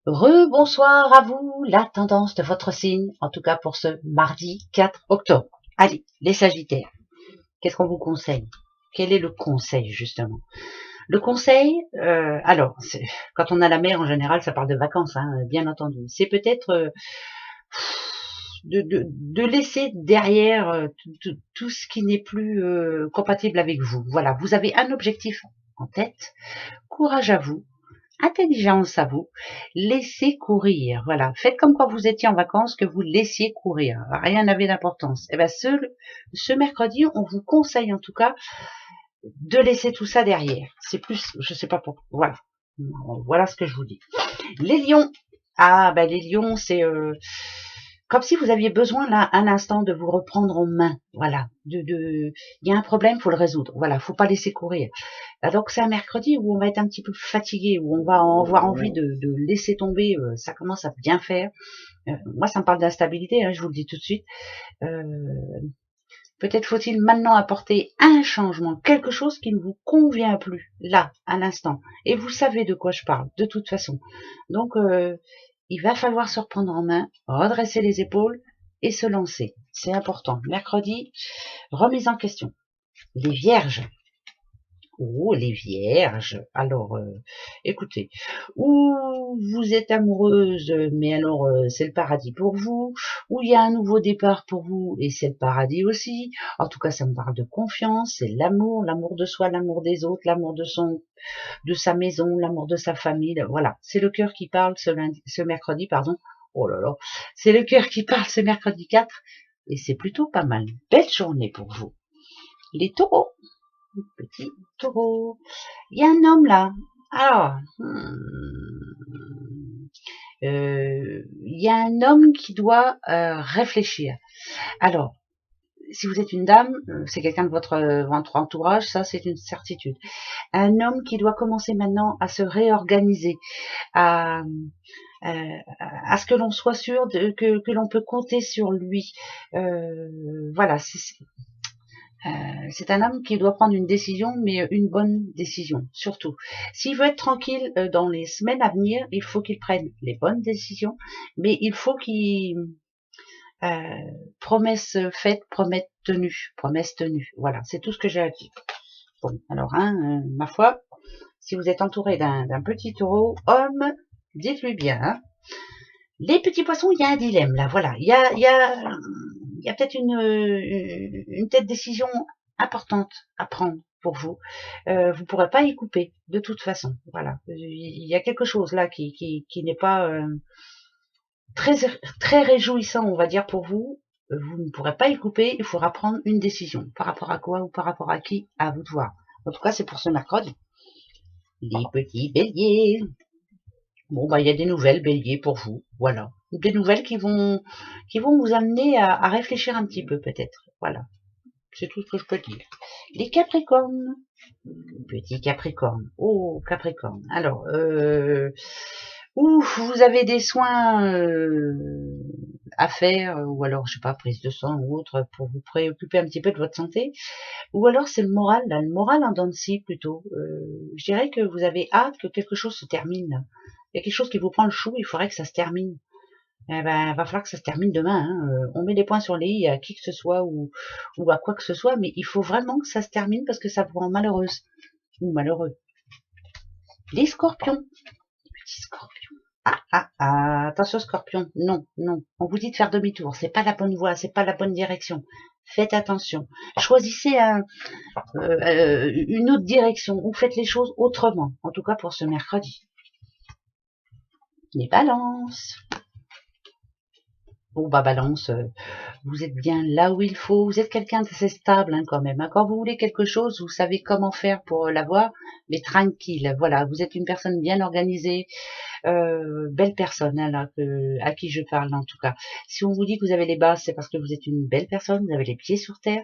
Rebonsoir à vous, la tendance de votre signe, en tout cas pour ce mardi 4 octobre. Allez, les Sagittaires, qu'est-ce qu'on vous conseille? Quel est le conseil justement? Le conseil, quand on a la mer en général, ça parle de vacances, hein, bien entendu. C'est peut-être de laisser derrière tout ce qui n'est plus compatible avec vous. Voilà, vous avez un objectif en tête, courage à vous. Intelligence à vous, laissez courir, voilà, faites comme quand vous étiez en vacances, que vous laissiez courir, rien n'avait d'importance. Et bien ce mercredi, on vous conseille en tout cas de laisser tout ça derrière. C'est plus, je sais pas pourquoi, voilà ce que je vous dis. Les lions, les lions, c'est comme si vous aviez besoin là un instant de vous reprendre en main, voilà. Il y a un problème, faut le résoudre, voilà, faut pas laisser courir. Donc c'est un mercredi où on va être un petit peu fatigué, où on va avoir envie de laisser tomber, ça commence à bien faire. Moi ça me parle d'instabilité, hein, je vous le dis tout de suite. Euh, Peut-être faut-il maintenant apporter un changement, quelque chose qui ne vous convient plus, là, à l'instant. Et vous savez de quoi je parle, de toute façon. Donc il va falloir se reprendre en main, redresser les épaules et se lancer. C'est important. Mercredi, remise en question. Les vierges. Oh, les vierges. Alors, écoutez, ou vous êtes amoureuse, mais alors c'est le paradis pour vous, ou il y a un nouveau départ pour vous et c'est le paradis aussi. En tout cas, ça me parle de confiance, c'est l'amour, l'amour de soi, l'amour des autres, l'amour de sa maison, l'amour de sa famille. Voilà, c'est le cœur qui parle ce mercredi, pardon. Oh là là, c'est le cœur qui parle ce mercredi 4 et c'est plutôt pas mal. Belle journée pour vous. Les taureaux. Petit taureau. Il y a un homme là. Alors, il y a un homme qui doit réfléchir. Alors, si vous êtes une dame, c'est quelqu'un de votre entourage, ça c'est une certitude. Un homme qui doit commencer maintenant à se réorganiser, à, à ce que l'on soit sûr que l'on peut compter sur lui. Voilà, c'est un homme qui doit prendre une décision, mais une bonne décision, surtout. S'il veut être tranquille dans les semaines à venir, il faut qu'il prenne les bonnes décisions, mais il faut qu'il... promesse faite, promesse tenue. Voilà, c'est tout ce que j'ai à dire. Bon, alors, ma foi, si vous êtes entouré d'un petit taureau, homme, dites-lui bien. Hein. Les petits poissons, il y a un dilemme, là, voilà. Il y a peut-être une tête décision importante à prendre pour vous. Vous pourrez pas y couper, de toute façon. Voilà. Il y a quelque chose là qui n'est pas très, très réjouissant, on va dire, pour vous. Vous ne pourrez pas y couper, il faudra prendre une décision. Par rapport à quoi ou par rapport à qui, à vous de voir. En tout cas, c'est pour ce mercredi. Les petits béliers. Bon, il y a des nouvelles béliers pour vous. Voilà. Des nouvelles qui vont vous amener à réfléchir un petit peu, peut-être. Voilà. C'est tout ce que je peux dire. Les capricornes. Petit capricorne. Oh, capricorne. Alors, vous avez des soins à faire, ou alors, je sais pas, prise de sang ou autre, pour vous préoccuper un petit peu de votre santé, ou alors c'est le moral, là, le moral en dents de scie plutôt. Je dirais que vous avez hâte que quelque chose se termine. Là. Il y a quelque chose qui vous prend le chou, il faudrait que ça se termine. Eh ben, va falloir que ça se termine demain. Hein. On met des points sur les i à qui que ce soit ou à quoi que ce soit, mais il faut vraiment que ça se termine parce que ça vous rend malheureuse ou malheureux. Les scorpions. Petits scorpions. Attention scorpion. Non, non. On vous dit de faire demi-tour. C'est pas la bonne voie, c'est pas la bonne direction. Faites attention. Choisissez une autre direction ou faites les choses autrement. En tout cas pour ce mercredi. Les balances. Bon, balance, vous êtes bien là où il faut, vous êtes quelqu'un d'assez stable hein, quand même. Hein. Quand vous voulez quelque chose, vous savez comment faire pour l'avoir, mais tranquille. Voilà, vous êtes une personne bien organisée, belle personne hein, là, à qui je parle en tout cas. Si on vous dit que vous avez les bases, c'est parce que vous êtes une belle personne, vous avez les pieds sur terre,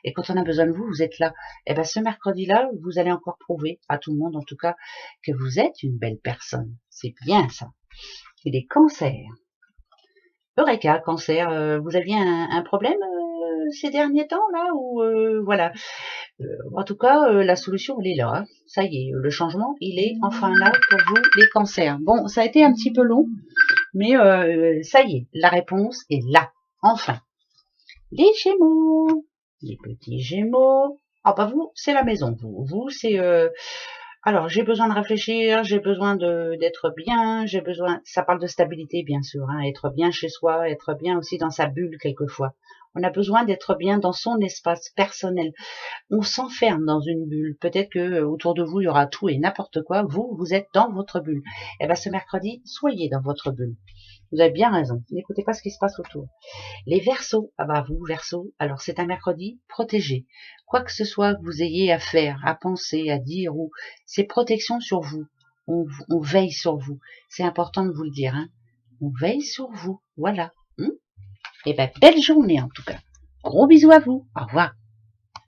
et quand on a besoin de vous, vous êtes là. Et ben ce mercredi-là, vous allez encore prouver à tout le monde en tout cas que vous êtes une belle personne. C'est bien ça. Et les cancers. Eureka, cancer, vous aviez un problème ces derniers temps là, ou voilà. En tout cas, la solution elle est là. Hein. Ça y est, le changement il est enfin là pour vous les cancers. Bon, ça a été un petit peu long, mais ça y est, la réponse est là. Enfin, les Gémeaux, les petits Gémeaux. Ah bah vous, c'est la maison. Vous c'est alors, j'ai besoin de réfléchir, j'ai besoin d'être bien, j'ai besoin, ça parle de stabilité bien sûr, hein, être bien chez soi, être bien aussi dans sa bulle quelquefois. On a besoin d'être bien dans son espace personnel. On s'enferme dans une bulle. Peut-être que autour de vous, il y aura tout et n'importe quoi. Vous, vous êtes dans votre bulle. Et bien ce mercredi, soyez dans votre bulle. Vous avez bien raison. N'écoutez pas ce qui se passe autour. Les Verseaux, ah bah vous Verseaux, alors c'est un mercredi protégé. Quoi que ce soit que vous ayez à faire, à penser, à dire, ou c'est protection sur vous. On veille sur vous. C'est important de vous le dire. Hein. On veille sur vous. Voilà. Et ben belle journée en tout cas. Gros bisous à vous. Au revoir.